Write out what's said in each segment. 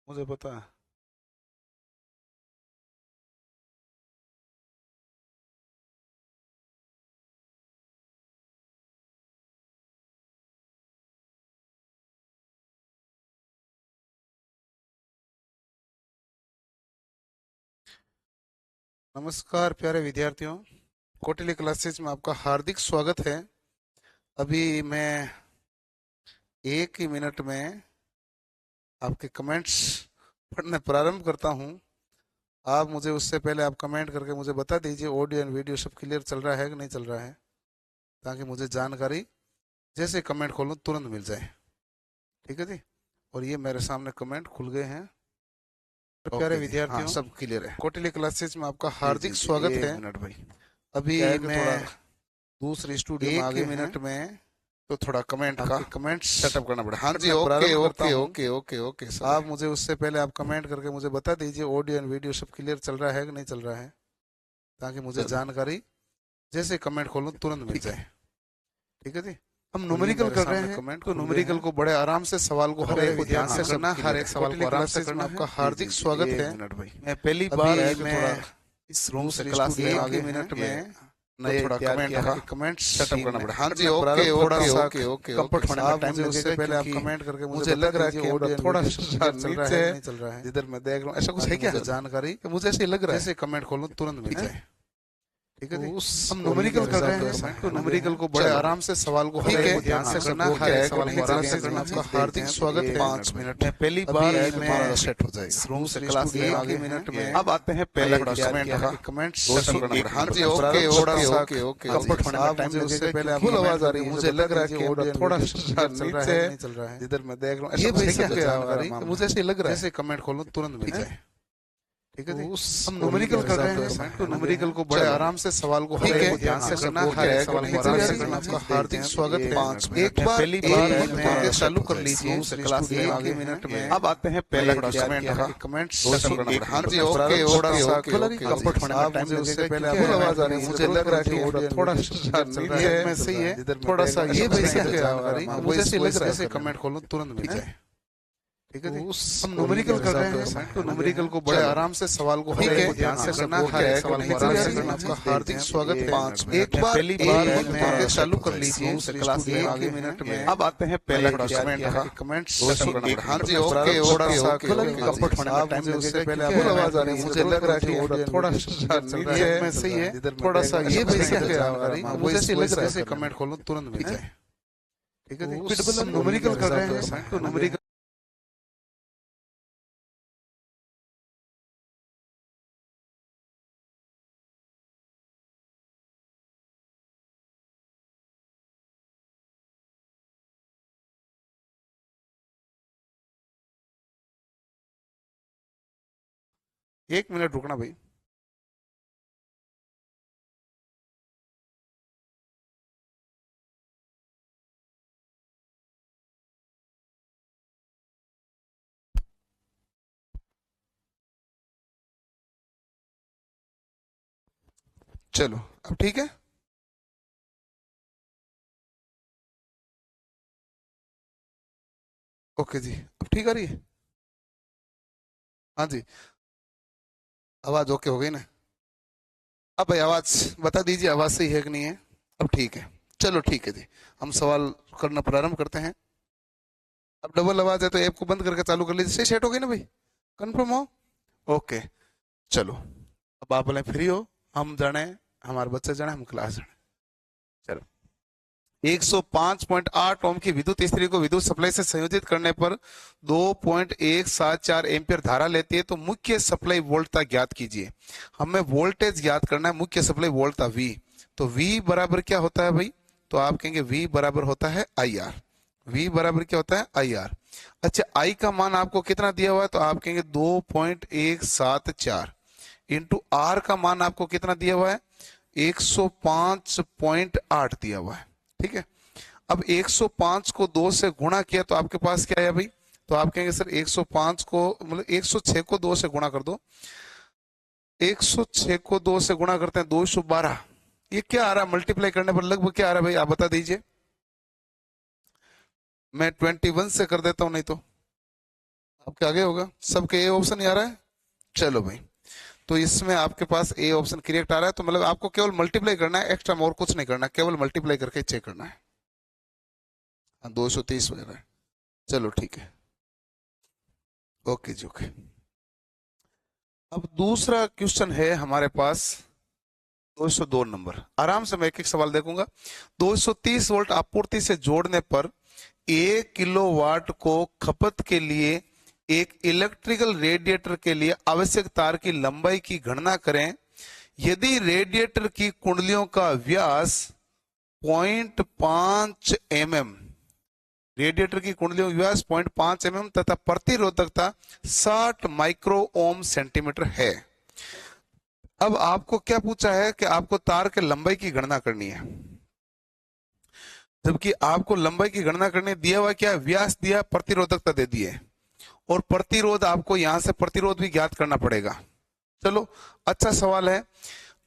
मुझे पता है। नमस्कार प्यारे विद्यार्थियों, कोटिली क्लासेस में आपका हार्दिक स्वागत है। अभी मैं 1 ही मिनट में आपके कमेंट्स पढ़ने प्रारंभ करता हूं। आप मुझे उससे पहले आप कमेंट करके मुझे बता दीजिए ऑडियो एंड वीडियो सब क्लियर चल रहा है कि नहीं चल रहा है, ताकि मुझे जानकारी जैसे कमेंट खोलूं तुरंत मिल जाए। ठीक है जी। और ये मेरे सामने कमेंट खुल गए हैं। प्यारे हाँ विद्यार्थियों, सब क्लियर है। कोटिली क्लासेस में आपका जी जी हार्दिक जी स्वागत एक है। मिनट भाई। अभी क्या है कि मैं थोड़ा दूसरी स्टूडियो में आ एक ही गए हैं मिनट में तो थोड़ा कमेंट का आपके कमेंट्स सेटअप करना पड़ा। हाँ जी, पढ़ने ओके प्रारंभ करता ओके हूँ। ओके ओके ओके आप समझे। मुझे उससे पहले आप कमेंट करके मुझे बता दीजिए ऑडियो एंड वीडियो सब क्लियर चल रहा है कि नहीं चल रहा है, ताकि मुझे चलो जानकारी जैसे कमेंट खोलूं तुरंत मिल ठीक है। जाए। ठीक है जी। हम और ये न्यूमेरिकल मेरे कर रहे सामने हैं कमेंट तो खुल गए न्यूमेरिकल हैं। को बड़े आराम से सवाल को हर हर एक एक को ध्यान से विद्यार्थी करना, सब हर क्लियर एक है। सवाल को कोटिली आराम से क्लासेस में करना है। आपका जी जी हार्दिक जी स्वागत एक है। मिनट भाई। मैं पहली बार बार है कि मैं थोड़ा इस रूम से दूसरी क्लास लेने स्टूडियो आ एक गए ही हैं मिनट ये में तो नए थोड़ा तैयार कमेंट किया का है कमेंट्स सेटअप करना पड़ा। हाँ जी, पढ़ने ओके प्रारंभ ओके थोड़ा सा ओके ओके कंफर्ट ओके होने में आप टाइम मुझे उससे लगेगा, पहले आप क्योंकि कमेंट करके मुझे मुझे बता लग रहा है दीजिए कैमरा ऑडियो एंड थोड़ा वीडियो सब सा क्लियर चल रहा नीचे है कि है, नहीं चल रहा है, जिधर मैं देख रहा हूँ ऐसा कुछ है ताकि क्या मुझे जानकारी कि मुझे ऐसे लग रहा है। जैसे कमेंट खोलूं तुरंत मिल ठीक है। जाए। ठीक है तो जी। उस हम और ये न्यूमेरिकल मेरे कर रहे सामने हैं कमेंट तो खुल गए न्यूमेरिकल हैं। को बड़े आराम से सवाल को हर ठीक एक है। को ध्यान से करना, वो हर क्या एक है, सवाल कोटिली को आराम से क्लासेस में करना। आपका देखते हार्दिक हैं तो स्वागत एक है। 5 मिनट मैं पहली अभी बार है कि मैं थोड़ा सा सेट हो इस जाएगा। रूम से दूसरी क्लास स्टूडियो लेने में आ आ गए गए मिनट हैं। में अब आते हैं नए पहला तैयार कमेंट किया का है कमेंट्स सेटअप करना पड़ा। हाँ जी, पढ़ने ओके प्रारंभ थोड़ा ओके सा ओके ओके जी। कंफर्ट होने में आप टाइम मुझे उससे लगेगा, पहले आप क्योंकि फुल कमेंट आवाज आ करके रही है, मुझे मुझे बता लग रहा है दीजिए कैमरा ऑडियो एंड थोड़ा वीडियो सब सा क्लियर चल रहा नीचे है कि है, नहीं चल रहा है, जिधर मैं देख रहा हूँ ऐसा ये कुछ है बेसिक क्या जानकारी मुझे ऐसे लग रहा है। जैसे कमेंट खोलूं तुरंत मिल ठीक है। जाए। ठीक है तो जी। उस हम और ये न्यूमेरिकल मेरे कर रहे सामने हैं कमेंट तो खुल गए न्यूमेरिकल हैं। को बड़े आराम से सवाल को हर एक को ध्यान से करना, हर एक सवाल को आराम से करना। आपका देखते हार्दिक हैं तो स्वागत एक है। 5 मिनट एक बार पहली एक बार है बंद कि करके थोड़ा चालू सेट हो कर जाएगा। लीजिए। दूसरी क्लास लेने आ एक ही गए मिनट हैं। में अब आते हैं नए पहला तैयार कमेंट किया का है कमेंट्स सेटअप करना पड़ा। हाँ जी, प्रारंभ ओके थोड़ा ओके सा ओके ओके कंफर्ट होने में आप टाइम मुझे उससे लगेगा, पहले क्योंकि फुल कमेंट आवाज आ करके रही है, मुझे मुझे बता लग रहा है दीजिए कैमरा ऑडियो एंड थोड़ा वीडियो सब सा क्लियर चल रहा नीचे है कि में नहीं चल सही रहा है, है, जिधर मैं थोड़ा देख सा रहा हूँ ये ऐसा कुछ है बेसिक क्या जानकारी मुझे ऐसे लग रहा है जैसे कमेंट खोलूं तुरंत मिल जाए। ठीक है तो जी। उस हम और ये न्यूमेरिकल मेरे कर रहे सामने हैं कमेंट तो खुल गए न्यूमेरिकल हैं। को बड़े आराम से सवाल को हर ठीक एक है। को ध्यान से करना, हर एक सवाल को आराम से करना। आपका देखते हार्दिक हैं तो स्वागत एक है। 5 मिनट एक बार पहली एक बार है बंद कि करके थोड़ा चालू सेट हो कर जाएगा। लीजिए। दूसरी क्लास लेने आ एक गए ही मिनट हैं। में अब आते हैं नए पहला तैयार कमेंट किया का है कमेंट्स सेटअप करना पड़ा। हाँ जी, प्रारंभ ओके थोड़ा ओके सा ओके ओके कंफर्ट होने में आप टाइम मुझे उससे लगेगा, पहले क्योंकि फुल कमेंट आवाज आ करके रही है, मुझे मुझे बता लग रहा है दीजिए कैमरा ऑडियो एंड थोड़ा वीडियो सब सा क्लियर चल रहा नीचे है कि में नहीं चल सही रहा है, है, जिधर मैं थोड़ा देख सा रहा हूँ ये ऐसा कुछ है बेसिक क्या जानकारी वैसे लग रहा है जैसे कमेंट खोलूं तुरंत मिल जाए। ठीक है जी। हम और ये न्यूमेरिकल मेरे कर रहे सामने हैं कमेंट तो खुल गए न्यूमेरिकल हैं। एक मिनट रुकना भाई। चलो अब ठीक है। ओके जी, अब ठीक आ रही है। हाँ जी, आवाज ओके हो गई ना। अब भाई आवाज बता दीजिए, आवाज सही है कि नहीं है। अब ठीक है, चलो ठीक है जी। हम सवाल करना प्रारंभ करते हैं। अब डबल आवाज है तो ऐप को बंद करके चालू कर लीजिए। सही सेट हो गई ना भाई, कंफर्म हो। ओके चलो, अब आप बोले फ्री हो, हम जाने, हमारे बच्चे जाने, हम क्लास जाने। चलो, 105.8 ओम की विद्युत स्त्री को विद्युत सप्लाई से संयोजित करने पर 2.174 एम्पियर धारा लेती है, तो मुख्य सप्लाई वोल्टता ज्ञात कीजिए। हमें वोल्टेज ज्ञात करना है, मुख्य सप्लाई वोल्टता V। तो V बराबर क्या होता है भाई, तो आप कहेंगे V बराबर होता है IR। V बराबर क्या होता है IR। अच्छा, I का मान आपको कितना दिया हुआ है, तो आप कहेंगे 2.174 इंटू R का मान आपको कितना दिया हुआ है, 105.8 दिया हुआ है। ठीक है। अब 105 को 2 से गुणा किया तो आपके पास क्या आया भाई, तो आप कहेंगे सर 105 को मतलब 106 को 2 से गुणा कर दो। 106 को 2 से गुणा करते हैं 212। ये क्या आ रहा है मल्टीप्लाई करने पर, लगभग क्या आ रहा है भाई, आप बता दीजिए। मैं 21 से कर देता हूं नहीं तो आपके आगे होगा, सबके ए ऑप्शन ही आ रहा है। चलो भाई, तो इसमें आपके पास ए ऑप्शन करेक्ट आ रहा है, तो मतलब आपको केवल मल्टीप्लाई करना है, एक्स्ट्रा और कुछ नहीं करना, केवल मल्टीप्लाई करके चेक करना है। हाँ, 230 वगैरह है। चलो ठीक है, ओके जी ओके। अब दूसरा क्वेश्चन है हमारे पास 202 नंबर। आराम से मैं एक एक सवाल देखूंगा। 230 वोल्ट आपूर्ति से जोड़ने पर 1 किलोवाट को खपत के लिए एक इलेक्ट्रिकल रेडिएटर के लिए आवश्यक तार की लंबाई की गणना करें। यदि रेडिएटर की कुंडलियों का व्यास 0.5 mm, रेडिएटर की कुंडलियों का व्यास 0.5 mm तथा प्रतिरोधकता 60 माइक्रो ओम सेंटीमीटर है। अब आपको क्या पूछा है कि आपको तार के लंबाई की गणना करनी है, जबकि आपको लंबाई की गणना करने दिया हुआ क्या, व्यास दिया, प्रतिरोधकता दे दी है, और प्रतिरोध आपको यहां से प्रतिरोध भी ज्ञात करना पड़ेगा। चलो, अच्छा सवाल है।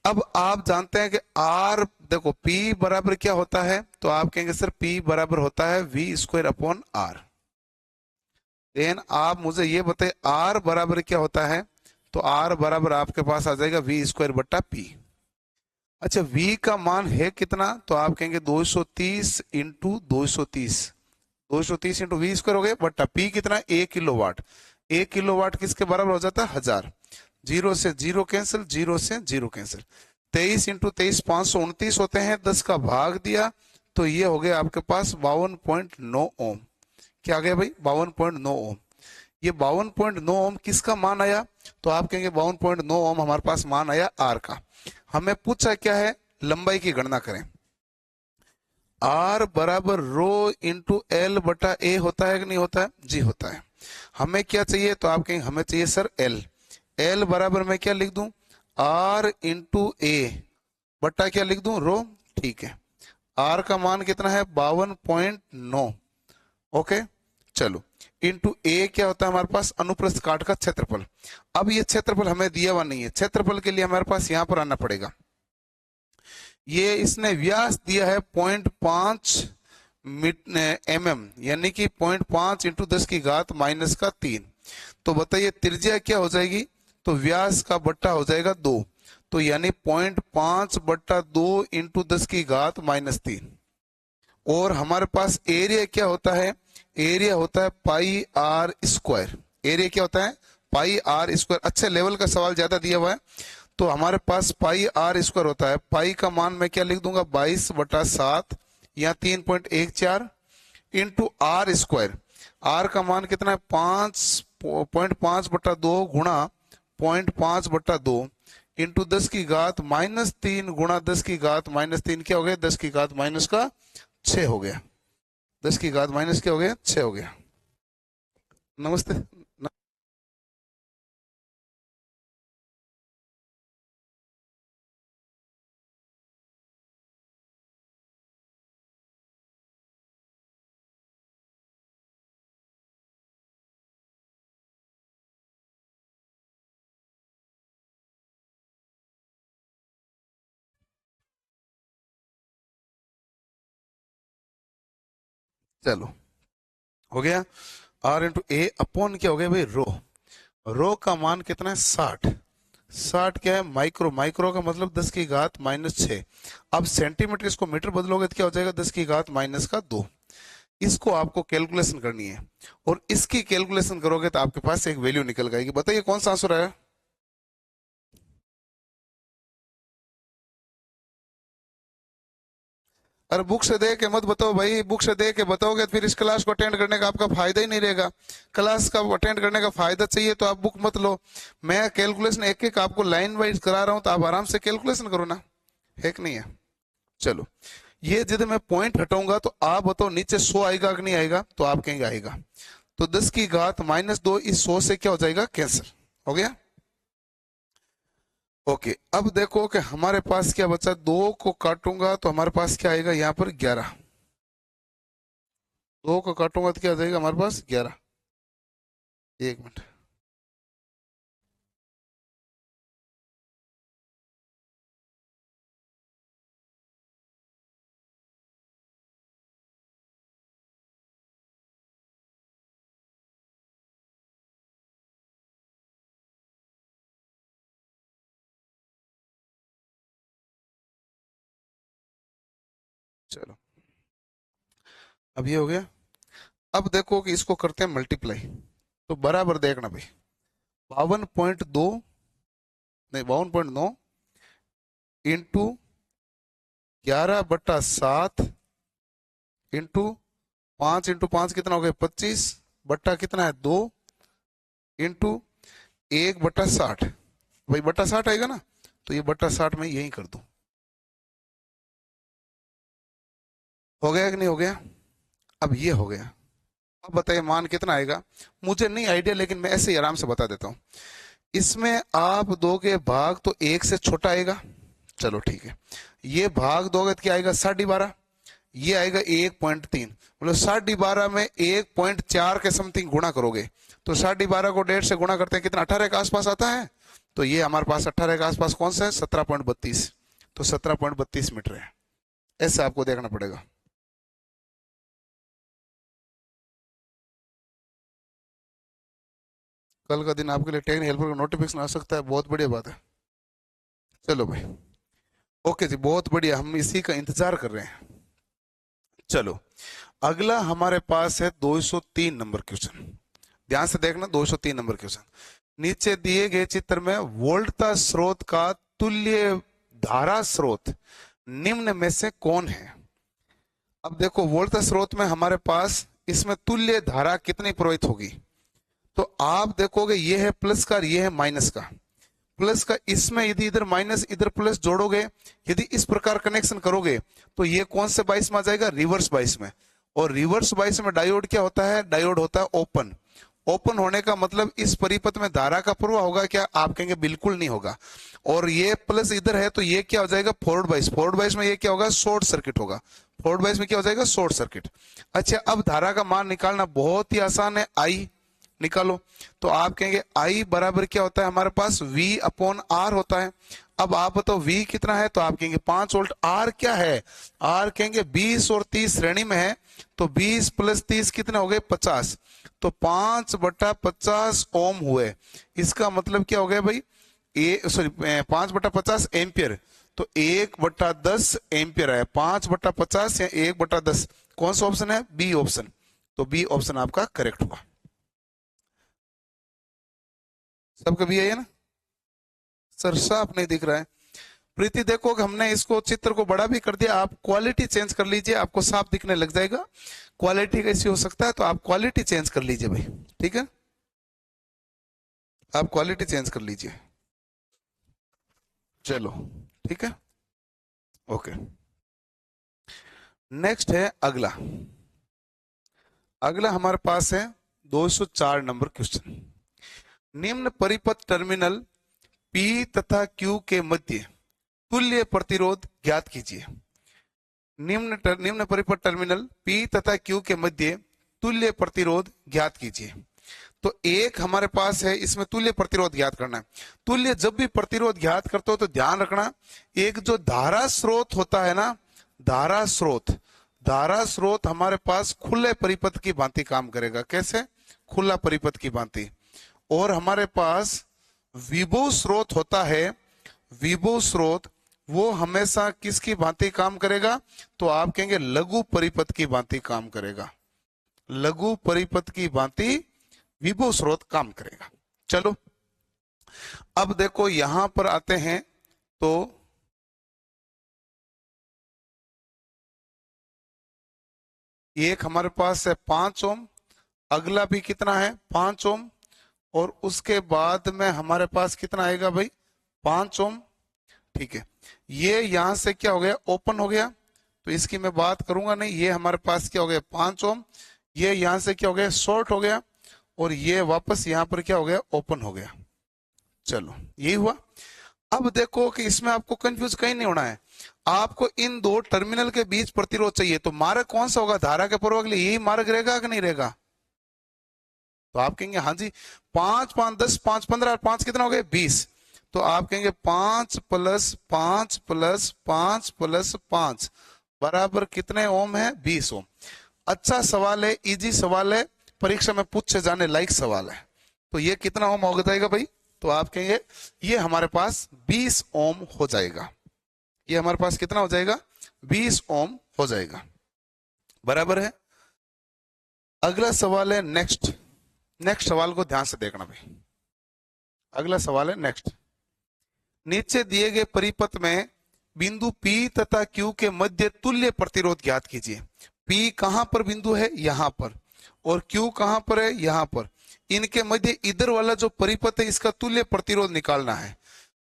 अब आप जानते हैं कि आर, देखो P बराबर क्या होता है, तो आप कहेंगे सर P बराबर होता है V² अपॉन R। देन आप मुझे ये बताइए R बराबर क्या होता है, तो R बराबर आपके पास आ जाएगा V² बट्टा P। अच्छा, V का मान है कितना, तो आप कहेंगे 230 इंटू 230, 230 इंटू V² हो गया, बट्टा P कितना, 1 किलोवाट। 1 किलोवाट किसके बराबर हो जाता है, 1000। जीरो से जीरो कैंसिल, जीरो से जीरो कैंसिल। 23 इंटू 23 529 होते हैं, 10 का भाग दिया, तो ये हो गया आपके पास 52.9 ओम। क्या आ गया भाई, 52.9 ओम। ये 52.9 ओम किसका मान आया, तो आप कहेंगे 52.9 ओम हमारे पास मान आया आर का। हमें पूछा क्या है, लंबाई की गणना करें। आर बराबर रो इंटू एल बटा ए होता है कि नहीं होता है, जी होता है। हमें क्या चाहिए, तो आप कहेंगे हमें चाहिए सर एल। एल बराबर मैं क्या लिख दूं, आर इंटू ए बटा क्या लिख दूं, रो। ठीक है, आर का मान कितना है, 52.9। ओके, चलो, इंटू ए क्या होता है हमारे पास, अनुप्रस्थ काट का क्षेत्रफल। अब ये क्षेत्रफल हमें दिया हुआ नहीं है, क्षेत्रफल के लिए हमारे पास यहां पर आना पड़ेगा। ये इसने व्यास दिया है 0.5 mm, यानी कि 0.5 इंटू 10⁻³ तो बताइए त्रिज्या क्या हो जाएगी, तो व्यास का बट्टा हो जाएगा 2, तो यानी 0.5/2 इंटू 10⁻³ और हमारे पास एरिया क्या होता है, एरिया होता है πr²। एरिया क्या होता है, πr²। अच्छे लेवल का सवाल ज्यादा दिया हुआ है, तो हमारे पास πr² होता है। पाई का मान मैं क्या लिख दूंगा, 22/7 या 3.14 इंटू R²। आर का मान कितना है, 5.5/2 गुणा 0.5/2 इंटू 10⁻³ गुणा 10⁻³ क्या हो गया, 10⁻⁻6 हो गया। 10⁻⁻ क्या हो गया, 6 हो गया। नमस्ते। चलो, हो गया। आर इंटू ए अपॉन क्या हो गया भाई, रो। रो का मान कितना है, 60। 60 क्या है, माइक्रो। माइक्रो का मतलब 10⁻⁻6। अब सेंटीमीटर इसको मीटर बदलोगे तो क्या हो जाएगा, 10⁻⁻2। इसको आपको कैलकुलेशन करनी है, और इसकी कैलकुलेशन करोगे तो आपके पास एक वैल्यू निकल जाएगी। बताइए कौन सा आंसर है। अरे बुक से दे के मत बताओ भाई, बुक से दे के बताओगे तो फिर इस क्लास को अटेंड करने का आपका फायदा ही नहीं रहेगा। क्लास का अटेंड करने का फायदा चाहिए तो आप बुक मत लो। मैं कैलकुलेशन एक एक आपको लाइन वाइज करा रहा हूं, तो आप आराम से कैलकुलेशन करो ना, है कि नहीं है। चलो, ये यदि मैं पॉइंट हटाऊंगा तो आप बताओ नीचे 100 आएगा कि नहीं आएगा, तो आप कहेंगे आएगा। तो 10⁻⁻2 इस 100 से क्या हो जाएगा, कैंसिल हो गया। ओके, अब देखो कि हमारे पास क्या बचा, 2 को काटूंगा तो हमारे पास क्या आएगा, यहाँ पर 11। 2 को काटूंगा तो क्या आ जाएगा हमारे पास, 11। एक मिनट, चलो अब ये हो गया। अब देखो कि इसको करते हैं मल्टीप्लाई, तो बराबर देखना भाई 52.2 नहीं 52.9 इंटू 11/7 इंटू 5 इंटू 5 कितना हो गया 25 बट्टा कितना है 2 इंटू 1/60। भाई बट्टा 60 आएगा ना, तो ये बट्टा 60 में यही कर दूं। हो गया कि नहीं हो गया? अब ये हो गया। अब बताइए मान कितना आएगा, मुझे नहीं आइडिया, लेकिन मैं ऐसे ही आराम से बता देता हूं। इसमें आप दोगे भाग तो 1 से छोटा आएगा, चलो ठीक है। ये भाग दोगे तो क्या आएगा 12.5, ये आएगा 1.3, मतलब 12.5 में 1.4 के समथिंग गुणा करोगे तो 12.5 को 1.5 से गुणा करते हैं कितना 18 के आसपास आता है। तो ये हमारे पास 18 के आसपास कौन सा है 17.32, तो 17.32 मीटर है। ऐसे आपको देखना पड़ेगा। कल का दिन आपके लिए टेक्निकल हेल्पर का नोटिफिकेशन आ सकता है, बहुत बढ़िया बात है। चलो भाई ओके जी, बहुत बढ़िया, हम इसी का इंतजार कर रहे हैं। चलो अगला हमारे पास है 203 नंबर क्वेश्चन, ध्यान से देखना 203 नंबर क्वेश्चन। नीचे दिए गए चित्र में वोल्टता स्रोत का तुल्य धारा स्रोत निम्न में से कौन है? अब देखो वोल्टता स्रोत में हमारे पास इसमें तुल्य धारा कितनी प्रवाहित होगी, तो आप देखोगे ये है प्लस का और ये है माइनस का। प्लस का इसमें यदि इधर माइनस इधर प्लस जोड़ोगे, यदि इस प्रकार कनेक्शन करोगे तो ये कौन से बाइस में आ जाएगा रिवर्स बाइस में। और रिवर्स बाइस में डायोड क्या होता है, डायोड होता है ओपन। ओपन होने का मतलब इस परिपथ में धारा का प्रवाह होगा क्या, आप कहेंगे बिल्कुल नहीं होगा। और ये प्लस इधर है तो ये क्या हो जाएगा फॉरवर्ड बाइस, फॉरवर्ड बाइस में ये क्या होगा शॉर्ट सर्किट होगा, फॉरवर्ड बाइस में क्या हो जाएगा शॉर्ट सर्किट। अच्छा अब धारा का मान निकालना बहुत ही आसान है, आई निकालो। तो आप कहेंगे आई बराबर क्या होता है हमारे पास V/R होता है। अब आप बताओ V कितना है, तो आप कहेंगे 5 वोल्ट। R क्या है, R कहेंगे 20 और 30 श्रेणी में है, तो 20 + 30 कितने हो गए 50, तो 5/50 ओम हुए। इसका मतलब क्या हो गया भाई 5/50 एम्पियर, तो 1/10 एम्पियर है। 5/50 या 1/10 कौन सा ऑप्शन है, बी ऑप्शन। तो बी ऑप्शन आपका करेक्ट हुआ। सबका भी है ना सर, साफ नहीं दिख रहा है। प्रीति देखो कि हमने इसको चित्र को बड़ा भी कर दिया, आप क्वालिटी चेंज कर लीजिए, आपको साफ दिखने लग जाएगा। क्वालिटी कैसी हो सकता है, तो आप क्वालिटी चेंज कर लीजिए भाई, ठीक है, आप क्वालिटी चेंज कर लीजिए। चलो ठीक है ओके। नेक्स्ट है अगला, अगला हमारे पास है 204 नंबर क्वेश्चन। निम्न परिपथ टर्मिनल P तथा Q के मध्य तुल्य प्रतिरोध ज्ञात कीजिए। निम्न परिपथ टर्मिनल P तथा Q के मध्य तुल्य प्रतिरोध ज्ञात कीजिए। तो एक हमारे पास है इसमें तुल्य प्रतिरोध ज्ञात करना है। तुल्य जब भी प्रतिरोध ज्ञात करते हो तो ध्यान रखना, एक जो धारा स्रोत होता है ना, धारा स्रोत हमारे पास खुले परिपथ की भांति काम करेगा। कैसे, खुला परिपथ की भांति। और हमारे पास विभव स्रोत होता है, विभव स्रोत वो हमेशा किसकी भांति काम करेगा, तो आप कहेंगे लघु परिपथ की भांति काम करेगा। लघु परिपथ की भांति विभव स्रोत काम करेगा। चलो अब देखो यहां पर आते हैं, तो एक हमारे पास है 5 ओम, अगला भी कितना है 5 ओम, और उसके बाद में हमारे पास कितना आएगा भाई 5 ओम। ठीक है, ये यहां से क्या हो गया ओपन हो गया, तो इसकी मैं बात करूंगा नहीं। ये हमारे पास क्या हो गया 5 ओम, ये यहां से क्या हो गया शॉर्ट हो गया, और ये वापस यहां पर क्या हो गया ओपन हो गया। चलो यही हुआ। अब देखो कि इसमें आपको कंफ्यूज कहीं नहीं होना है, आपको इन दो टर्मिनल के बीच प्रतिरोध चाहिए, तो मार्ग कौन सा होगा, धारा के प्रवाह के लिए यही मार्ग रहेगा कि नहीं रहेगा, तो आप कहेंगे हाँ जी 5 5 10 5 15 और 5 कितना हो गए 20, तो आप कहेंगे 5 + 5 + 5 + 5 बराबर कितने ओम है 20 ओम। अच्छा सवाल है, इजी सवाल है, परीक्षा में पूछे जाने लायक सवाल है। तो ये कितना ओम हो जाएगा भाई, तो आप कहेंगे ये हमारे पास 20 ओम हो जाएगा। ये हमारे पास कितना हो जाएगा 20 ओम हो जाएगा। बराबर है। अगला सवाल है नेक्स्ट। नेक्स्ट सवाल को ध्यान से देखना भाई। अगला सवाल है नेक्स्ट। नीचे दिए गए परिपथ में बिंदु P तथा Q के मध्य तुल्य प्रतिरोध ज्ञात कीजिए। P कहां पर बिंदु है? यहां पर। और Q कहां पर है? यहां पर। इनके मध्य इधर वाला जो परिपथ है इसका तुल्य प्रतिरोध निकालना है।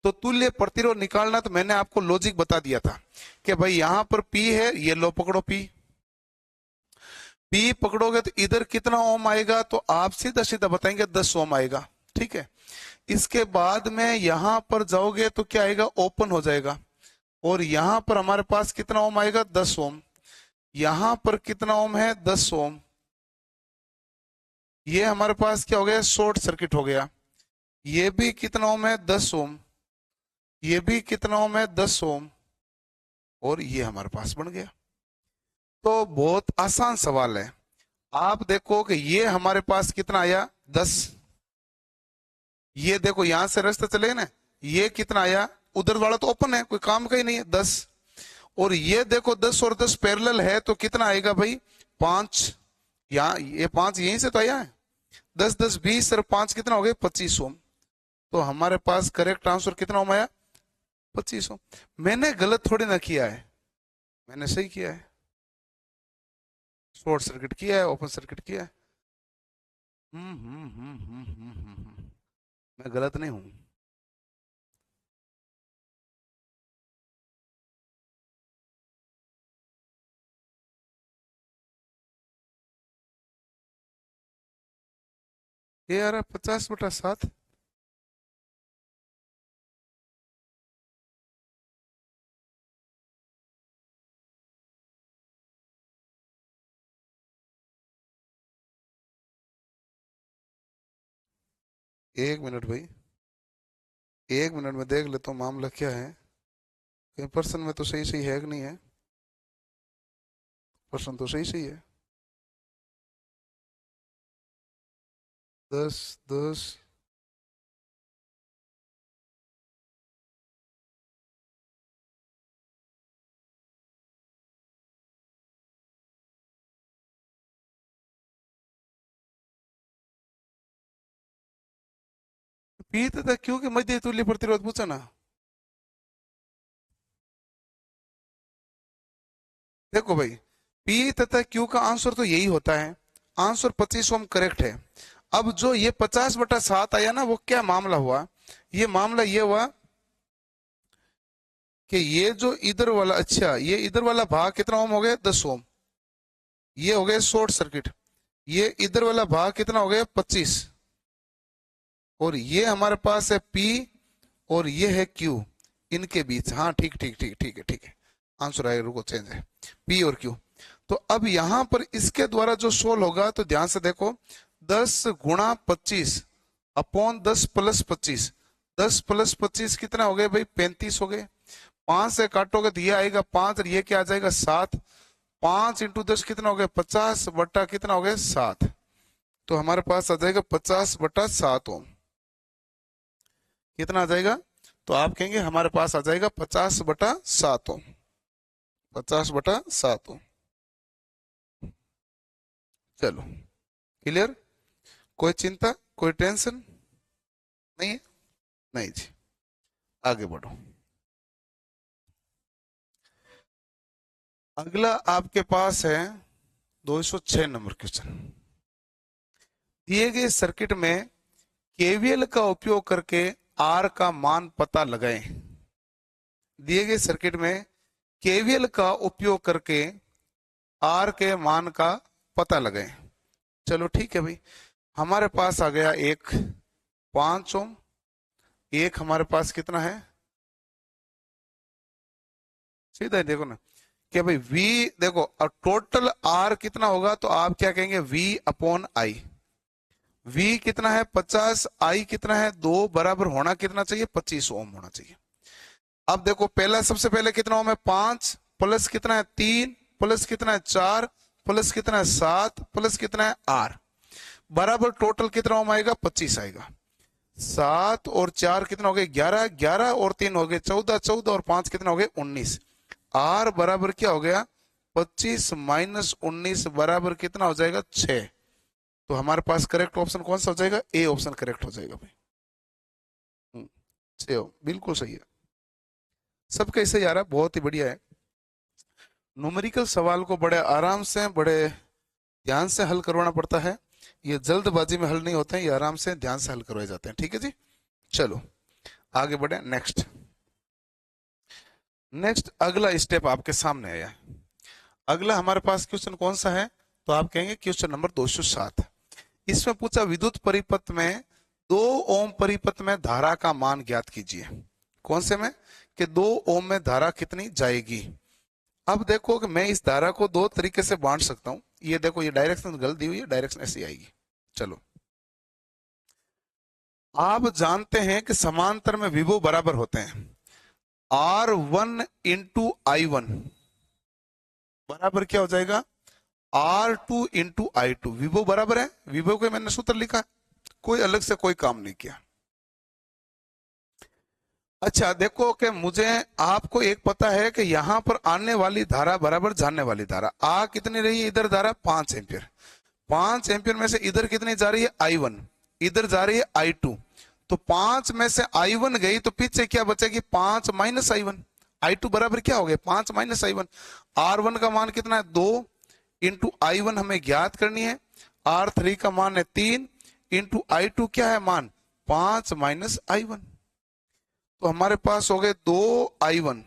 तो तुल्य प्रतिरोध निकालना, तो मैंने आपको लॉजिक बता दिया था कि भाई यहां पर P है, ये लो पकड़ो P पकड़ोगे तो इधर कितना ओम आएगा? तो आप सीधा सीधा बताएंगे 10 ओम आएगा। ठीक है। इसके बाद में यहां पर जाओगे तो क्या आएगा? ओपन हो जाएगा। और यहां पर हमारे पास कितना ओम आएगा? 10 ओम। यहां पर कितना ओम है? 10 ओम। ये हमारे पास क्या हो गया? शॉर्ट सर्किट हो गया। ये भी कितना ओम है? 10 ओम। ये भी कितना ओम है? 10 ओम। और ये हमारे पास बन गया। तो बहुत आसान सवाल है। आप देखो कि ये हमारे पास कितना आया? 10। ये देखो यहां से रास्ता चले ना, ये कितना आया? उधर वाला तो ओपन है, कोई काम का ही नहीं है, 10। और ये देखो 10 और 10 पैरेलल है तो कितना आएगा भाई? 5। यहाँ ये 5 यहीं से तो आया है। 10 10 20 और 5 कितना हो गए? 25 ओम। तो हमारे पास करेक्ट आंसर कितना ओम आया? 25 ओम। मैंने गलत थोड़ी ना किया है, मैंने सही किया है। शॉर्ट सर्किट किया है, ओपन सर्किट किया है। मैं गलत नहीं हूं। ये आ रहा 50/7। एक मिनट भाई, एक मिनट में देख लेता हूँ मामला क्या है। कहीं पर्सन में तो सही सही है कि नहीं है? पर्सन तो सही सही है। 10 10 पी तथा क्यू के मध्य तुल्य प्रतिरोध पूछा ना। देखो भाई, पी तथा क्यू का आंसर तो यही होता है। आंसर 25 ओम करेक्ट है। अब जो ये 50/7 आया ना, वो क्या मामला हुआ? ये मामला ये हुआ कि ये जो इधर वाला, अच्छा ये इधर वाला भाग कितना ओम हो गया? 10 ओम। ये हो गया शॉर्ट सर्किट। ये इधर वाला भाग कितना हो गया? 25। और ये हमारे पास है P और ये है Q, इनके बीच। हाँ ठीक ठीक ठीक ठीक है, ठीक है। आंसर आएगा, रुको चेंज है, P और Q। तो अब यहां पर इसके द्वारा जो सोल्व होगा, तो ध्यान से देखो, 10 गुणा 25 अपॉन 10 प्लस 25। 10 प्लस 25 कितना हो गए भाई? 35 हो गए। 5 से काटोगे तो ये आएगा 5 और ये क्या आ जाएगा? 7। 5 इंटू 10 कितना हो गया? 50 बटा कितना हो गया? 7। तो हमारे पास आ जाएगा 50/7 ओम। कितना आ जाएगा? तो आप कहेंगे हमारे पास आ जाएगा 50/7 ओम। 50/7 ओम। चलो क्लियर? कोई चिंता, कोई टेंशन नहीं है? नहीं जी, आगे बढ़ो। अगला आपके पास है 206 नंबर क्वेश्चन। दिए गए सर्किट में केवीएल का उपयोग करके आर का मान पता लगाएं। दिए गए सर्किट में केवीएल का उपयोग करके आर के मान का पता लगाएं। चलो ठीक है भाई, हमारे पास आ गया एक 5 ओम। एक हमारे पास कितना है? सीधा ही देखो ना क्या भाई, V देखो, और टोटल R कितना होगा? तो आप क्या कहेंगे? V upon I। V कितना है? 50। I कितना है? 2 बराबर होना कितना चाहिए? 25 ओम होना चाहिए। अब देखो, पहला सबसे पहले कितना ओम है? 5 प्लस कितना है? 3 प्लस कितना है? 4 प्लस कितना है? 7 प्लस कितना है? R बराबर टोटल कितना ओम आएगा? 25 आएगा। 7 और 4 कितना हो गए? 11। 11 और 3 हो गए 14। 14 और 5 कितना हो गए? 19। आर बराबर क्या हो गया 25 माइनस 19 बराबर कितना हो जाएगा 6। तो हमारे पास करेक्ट ऑप्शन कौन सा हो जाएगा, ए ऑप्शन करेक्ट हो जाएगा भाई। 6 बिल्कुल सही है, सबका ऐसे ही आ रहा है, बहुत ही बढ़िया है। न्यूमेरिकल सवाल को बड़े आराम से बड़े ध्यान से हल करवाना पड़ता है, ये जल्दबाजी में हल नहीं होते हैं, ये आराम से ध्यान से हल करवाए जाते हैं। ठीक है जी, चलो आगे बढ़े। नेक्स्ट नेक्स्ट अगला स्टेप आपके सामने आया है। अगला हमारे पास क्वेश्चन कौन सा है, तो आप कहेंगे क्वेश्चन नंबर 207। इसमें पूछा विद्युत परिपथ में 2 ओम परिपथ में धारा का मान ज्ञात कीजिए। कौन से में, कि 2 ओम में धारा कितनी जाएगी। अब देखो कि मैं इस धारा को 2 तरीके से बांट सकता हूं। ये देखो, ये डायरेक्शन गलत दी हुई है, डायरेक्शन ऐसी आएगी। चलो, आप जानते हैं कि समांतर में विभव बराबर होते हैं। R1 इंटू I1 बराबर क्या हो जाएगा, R2 इंटू I2। विभव बराबर है, विभव को मैंने सूत्र लिखा है, कोई अलग से कोई काम नहीं किया। अच्छा देखो कि मुझे आपको एक पता है कि यहां पर आने वाली धारा बराबर जाने वाली धारा, आ कितनी रही है इधर धारा 5 एम्पियर। 5 एम्पियर में से इधर कितनी जा रही है I1, इधर जा रही है I2। तो 5 में से I1 गई तो पीछे क्या बचेगी, 5 माइनस I1। I2 बराबर क्या हो गया 5 माइनस I1। R1 का मान कितना है 2 इंटू I1 हमें ज्ञात करनी है। R3 का मान है 3 इंटू I2 क्या है मान 5 माइनस I1। तो हमारे पास हो गए 2 I1,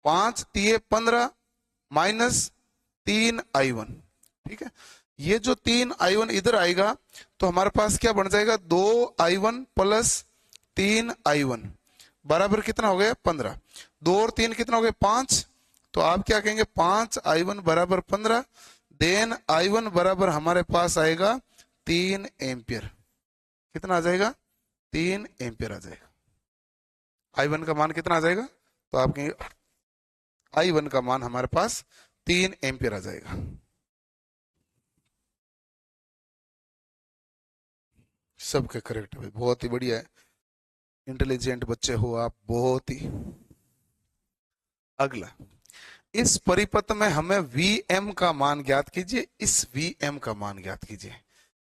5 तिये 15 माइनस 3 I1। ठीक है, ये जो 3 I1 इधर आएगा तो हमारे पास क्या बन जाएगा 2 I1 प्लस 3 I1 बराबर कितना हो गया 15। 2 और 3 कितना हो गया 5। तो आप क्या कहेंगे 5 I1 बराबर 15, देन I1 बराबर हमारे पास आएगा 3 एम्पियर। कितना आ जाएगा 3 एम्पियर आ जाएगा। I1 का मान कितना आ जाएगा, तो आप कहेंगे I1 का मान हमारे पास 3 एम्पियर आ जाएगा। सबके करेक्ट है, बहुत ही बढ़िया है, इंटेलिजेंट बच्चे हो आप, बहुत ही। अगला, इस परिपथ में हमें Vm का मान ज्ञात कीजिए, इस Vm का मान ज्ञात कीजिए।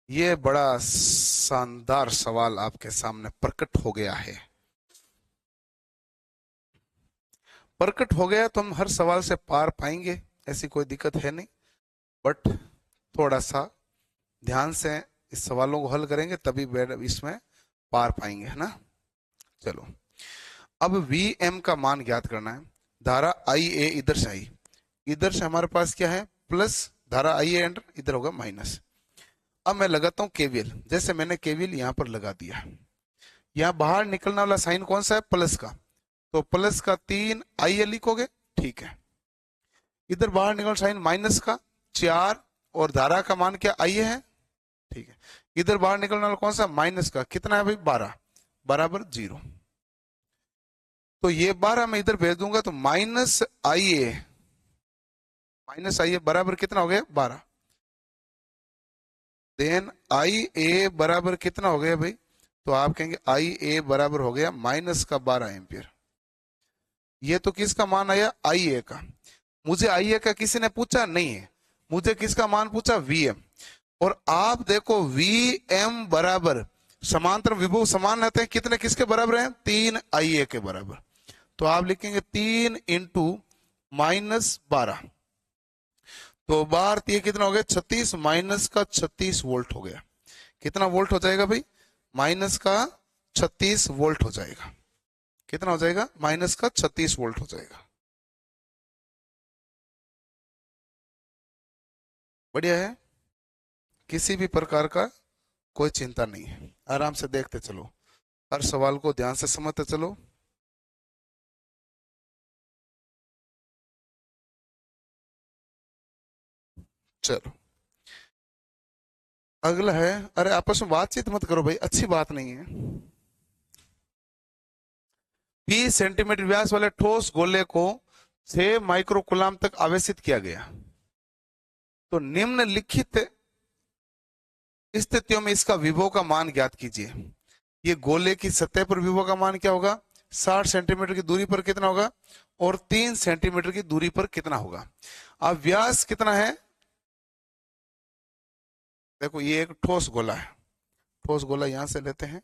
ये बड़ा शानदार सवाल आपके सामने प्रकट हो गया है। प्रकट हो गया तो हम हर सवाल से पार पाएंगे, ऐसी कोई दिक्कत है नहीं, बट थोड़ा सा ध्यान से इस सवालों को हल करेंगे तभी इसमें पार पाएंगे, है ना। चलो, अब Vm का मान ज्ञात करना है। धारा Ia इधर से आई, इधर से हमारे पास क्या है प्लस, धारा Ia एंटर, इधर होगा माइनस। अब मैं लगाता हूं KVL, जैसे मैंने KVL यहां पर लगा दिया। यहां बाहर निकलने वाला साइन कौन सा है प्लस का, तो प्लस का 3 Ia लिखोगे, ठीक है। इधर बाहर निकल साइन माइनस का 4, और धारा का मान क्या Ia है, ठीक है। इधर बाहर निकलने वाला कौन सा माइनस का, कितना है भाई 12 बराबर 0। तो ये 12 मैं इधर भेज दूंगा तो माइनस Ia बराबर कितना हो गया 12। देन Ia बराबर कितना हो गया भाई, तो आप कहेंगे Ia बराबर हो गया माइनस का 12 एम्पियर। ये तो किसका मान आया Ia का। मुझे Ia का किसी ने पूछा नहीं है, मुझे किसका मान पूछा Vm। और आप देखो Vm बराबर समांतर विभव समान रहते हैं, कितने किसके बराबर हैं 3 Ia के बराबर। तो आप लिखेंगे 3 इंटू माइनस 12, तो 12 कितना हो गया 36, माइनस का 36 वोल्ट हो गया। कितना वोल्ट हो जाएगा भाई, माइनस का 36 वोल्ट हो जाएगा। कितना हो जाएगा, माइनस का 36 वोल्ट हो जाएगा। बढ़िया है, किसी भी प्रकार का कोई चिंता नहीं है, आराम से देखते चलो, हर सवाल को ध्यान से समझते चलो। चलो अगला है, अरे आपस में बातचीत मत करो भाई, अच्छी बात नहीं है। 20 सेंटीमीटर व्यास वाले ठोस गोले को 6 माइक्रोकुलाम तक आवेशित किया गया, तो निम्नलिखित स्थितियों में इसका विभव का मान ज्ञात कीजिए। ये गोले की सतह पर विभव का मान क्या होगा 60 सेंटीमीटर की दूरी पर कितना होगा और 3 सेंटीमीटर की दूरी पर कितना होगा। अब व्यास कितना है, देखो ये एक ठोस गोला है, ठोस गोला यहां से लेते हैं,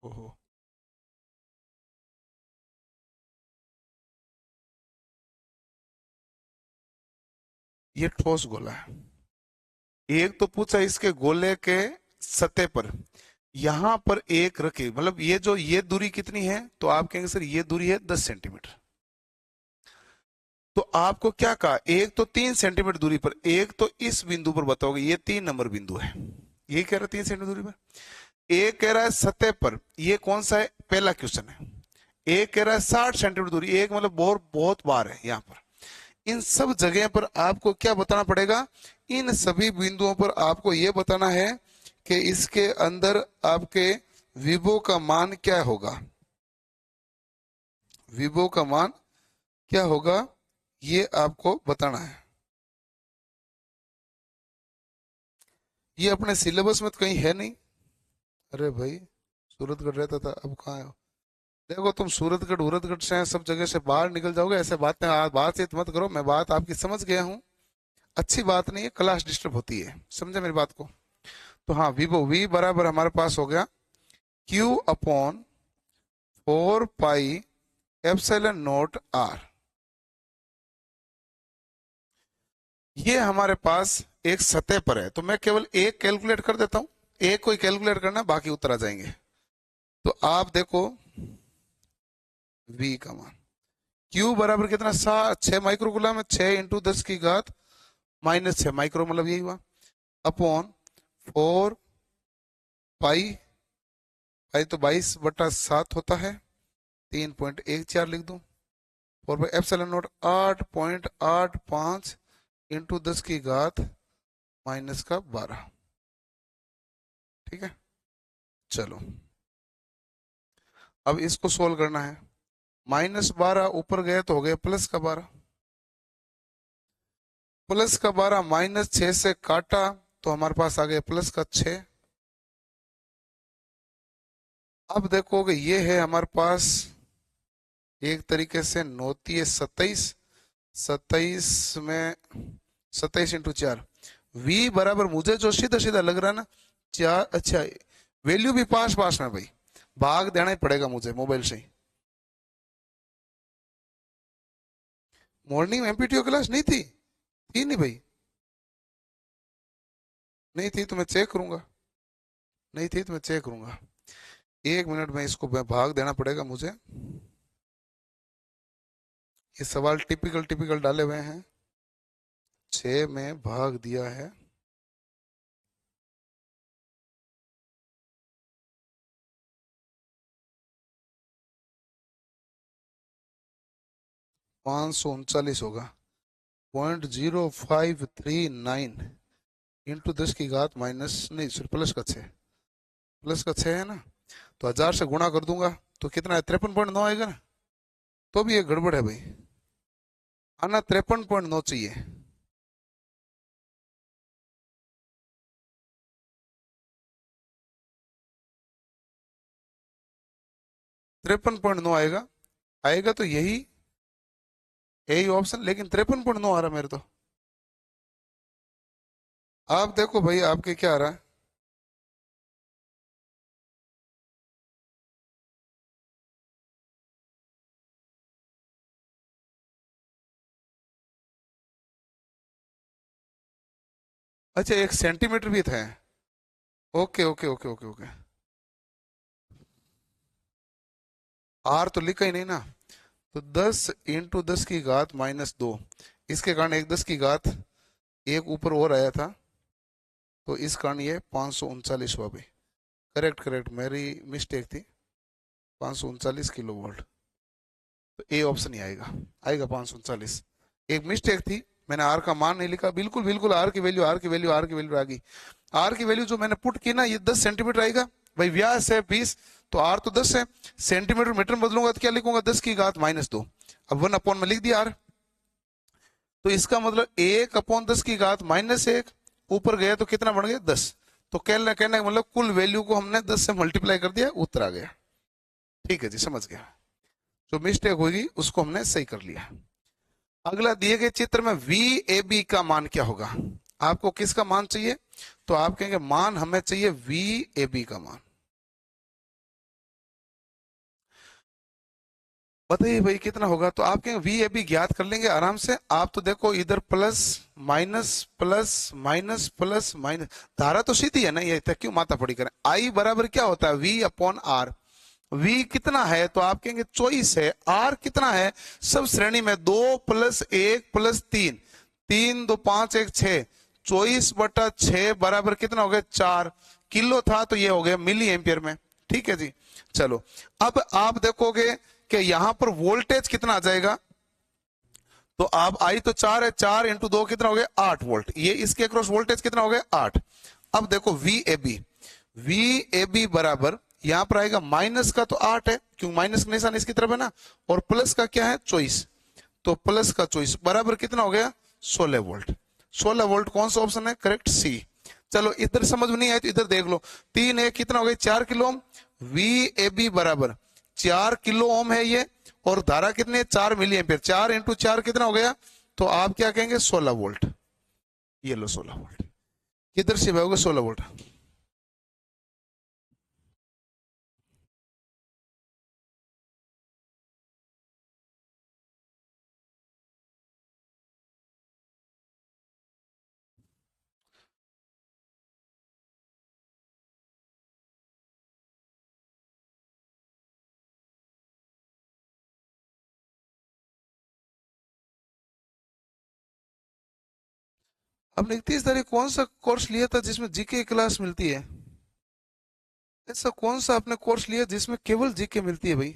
ओहो ये ठोस गोला है। एक तो पूछा इसके गोले के सतह पर यहां पर एक रखे, मतलब ये जो ये दूरी कितनी है, तो आप कहेंगे सर ये दूरी है 10 सेंटीमीटर। तो आपको क्या कहा, एक तो 3 सेंटीमीटर दूरी पर, एक तो इस बिंदु पर बताओगे, ये 3 नंबर बिंदु है, ये कह रहा है 3 सेंटीमीटर दूरी पर। एक कह रहा है सतह पर, ये कौन सा है, पहला क्वेश्चन है। एक कह रहा है 60 सेंटीमीटर दूरी, एक मतलब बहुत बहुत बार है यहां पर। इन सब जगह पर आपको क्या बताना पड़ेगा, इन सभी बिंदुओं पर आपको यह बताना है कि इसके अंदर आपके विभव का मान क्या होगा, विभव का मान क्या होगा, ये आपको बताना है। ये अपने सिलेबस में तो कहीं है नहीं। अरे भाई सूरतगढ़ रहता था, अब कहाँ है। देखो तुम सूरतगढ़ उरतगढ़ से सब जगह से बाहर निकल जाओगे, ऐसे बातें बातचीत मत करो। मैं बात आपकी समझ गया हूँ, अच्छी बात नहीं है, क्लास डिस्टर्ब होती है, समझे मेरी बात को। तो हाँ विभव v बराबर हमारे पास हो गया q upon 4 pi epsilon not r। ये हमारे पास एक सतह पर है, तो मैं केवल एक कैलकुलेट कर देता हूं, एक कोई कैलकुलेट करना, बाकी उत्तर आ जाएंगे। तो आप देखो v का मान q बराबर कितना, 6 माइक्रोकूलम है, 6 इंटू 10 की घात -6 माइक्रो, मतलब यही हुआ, अपॉन 4 पाई, पाई तो 22/7 होता है, 3.14 लिख दूं, 4 बाई एप्सिलॉन नॉट 8.85 इंटू 10 की घात -12। ठीक है, चलो अब इसको सोल्व करना है। -12 ऊपर गए तो हो गया +12, +12 -6 से काटा तो हमारे पास आ गया +6। अब देखोगे ये है हमारे पास एक तरीके से 9 × 27, 27 में 27 इंटू 4, v बराबर मुझे जो सीधा सीधा लग रहा है ना 4, अच्छा वैल्यू भी पास पास में भाई, भाग देना ही पड़ेगा मुझे मोबाइल से ही। मॉर्निंग में एमपीटीओ क्लास नहीं थी, थी नहीं भाई, नहीं थी तो मैं चेक करूंगा, नहीं थी तो मैं चेक करूंगा, 1 मिनट में इसको भाग देना पड़ेगा मुझे। ये सवाल टिपिकल टिपिकल डाले हुए हैं, 6 में भाग दिया है, $539 होगा, 0.0539 इंटू 10 की घात माइनस नहीं सर प्लस का 6, प्लस का 6 है ना, तो 1000 से गुणा कर दूंगा तो कितना है, 53.9 आएगा ना। तो भी ये गड़बड़ है भाई, आना 53.9 चाहिए। तिरपन पॉइंट नौ आएगा, आएगा तो यही यही ऑप्शन, लेकिन 53.9 आ रहा मेरे तो। आप देखो भाई आपके क्या आ रहा है, अच्छा 1 सेंटीमीटर भी था, okay okay okay okay okay, R तो लिखा ही नहीं ना, तो 10 इंटू 10 की घात -2, इसके कारण एक 10 की घात एक ऊपर और आया था, तो इस कारण ये 539 हुआ भाई, करेक्ट करेक्ट मेरी मिस्टेक थी, 539 किलो वोल्ट, तो ए ऑप्शन ही आएगा, आएगा 539, एक मिस्टेक थी, मैंने आर का मान नहीं लिखा, बिल्कुल बिल्कुल आर की वैल्यू आर की वैल्यू आर की वैल्यू आ गई, आर की वैल्यू जो मैंने पुट की ना, ये 10 सेंटीमीटर आएगा भाई, व्यास है 20, तो आर तो 10 है, सेंटीमीटर मीटर में बदलूंगा तो क्या लिखूंगा, 10 की घात -2, अब 1 में लिख दिया आर, तो इसका मतलब 1/10 की घात -1, ऊपर गया तो कितना बन गया 10, तो कहने कहने का मतलब कुल वैल्यू को हमने 10 से मल्टीप्लाई कर दिया, उत्तर आ गया। ठीक है जी, समझ गया। जो मिस्टेक होगी उसको हमने सही कर लिया। अगला दिए गए चित्र में वी ए बी का मान क्या होगा? आपको किसका मान चाहिए? तो आप कहेंगे मान हमें चाहिए वी ए बी का मान। बताइए भाई कितना होगा? तो आप कहेंगे वी ए बी ज्ञात कर लेंगे आराम से। आप तो देखो इधर plus minus plus minus plus minus, धारा तो सीधी है ना, ये क्यों माथा पड़ी करें। आई बराबर क्या होता है? We upon are. वी कितना है? तो आप कहेंगे चॉइस है। आर कितना है? सब श्रेणी में 2 प्लस 1 प्लस 3, 3 2 5 1 6, 24/6 बराबर कितना हो गया? 4 किलो था तो ये हो गया मिली एम्पियर में। ठीक है जी। चलो अब आप देखोगे कि यहां पर वोल्टेज कितना आ जाएगा। तो आप आई तो 4 है, 4 इंटू 2 कितना हो गया? 8 वोल्ट। ये इसके अक्रॉस वोल्टेज कितना हो गया? 8। अब देखो V A B, V A B बराबर यहां पर आएगा माइनस का तो 8 है, क्यों माइनस का निशान इसकी तरफ है ना, और प्लस का क्या है? 24। तो प्लस का 24 बराबर कितना हो गया? 16 वोल्ट। 16 वोल्ट कौन सा ऑप्शन है? करेक्ट, सी। चलो इधर समझ में नहीं आए तो इधर देख लो। 3 एक कितना हो गया? 4 kilo ohm. V A B बराबर 4 किलो ओम है ये, और धारा कितनी है? 4 मिली एम्पियर। 4 इंटू 4 कितना हो गया? तो आप क्या कहेंगे? 16 वोल्ट। ये लो 16 वोल्ट। किधर से होगा 16 वोल्ट? आपने 31 तारीख कौन सा कोर्स लिया था जिसमें जीके क्लास मिलती है? ऐसा कौन सा आपने कोर्स लिया जिसमें केवल जीके मिलती है भाई?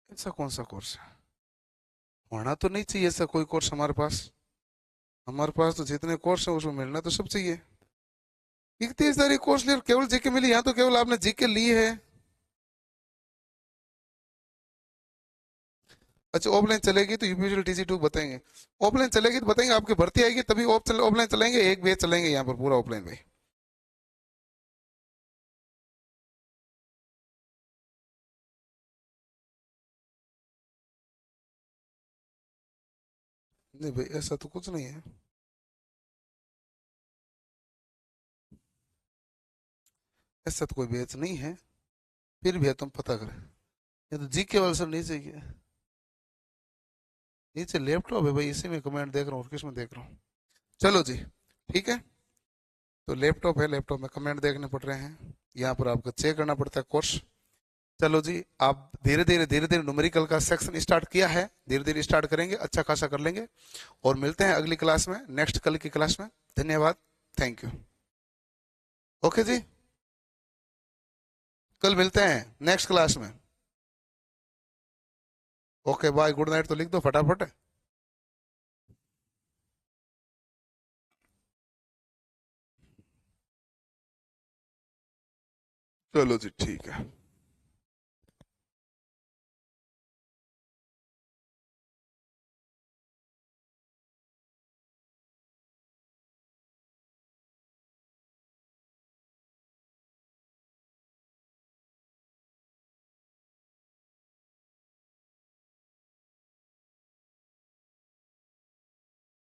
ऐसा कौन सा कोर्स है? होना तो नहीं चाहिए ऐसा कोई कोर्स हमारे पास। हमारे पास तो जितने कोर्स है उसमें मिलना तो सब चाहिए। 31 तारीख कोर्स लिया केवल जीके मिली, यहाँ तो केवल आपने जीके ली है। अच्छा ऑफलाइन चलेगी तो यूपीएससी टीसी 2 बताएंगे। ऑफलाइन चलेगी तो बताएंगे, आपकी भर्ती आएगी तभी ऑफलाइन चलेंगे। एक बैच चलेंगे यहाँ पर पूरा ऑफलाइन भाई। नहीं भाई ऐसा तो कुछ नहीं है। ऐसा तो कोई बैच नहीं है। फिर भी है, तुम पता करें। ये तो जीके वाले सर नीचे क्या? नीचे लैपटॉप है भाई, इसी में कमेंट देख रहा हूँ और किस में देख रहा हूँ। चलो जी, ठीक है। तो लैपटॉप है, लैपटॉप में कमेंट देखने पड़ रहे हैं। यहाँ पर आपको चेक करना पड़ता है कोर्स। चलो जी, आप धीरे धीरे न्यूमेरिकल का सेक्शन स्टार्ट किया है, धीरे धीरे स्टार्ट करेंगे, अच्छा खासा कर लेंगे। और मिलते हैं अगली क्लास में, नेक्स्ट कल की क्लास में। धन्यवाद, थैंक यू। ओके जी, कल मिलते हैं नेक्स्ट क्लास में। ओके बाय, गुड नाइट तो लिख दो फटाफट। चलो जी ठीक है।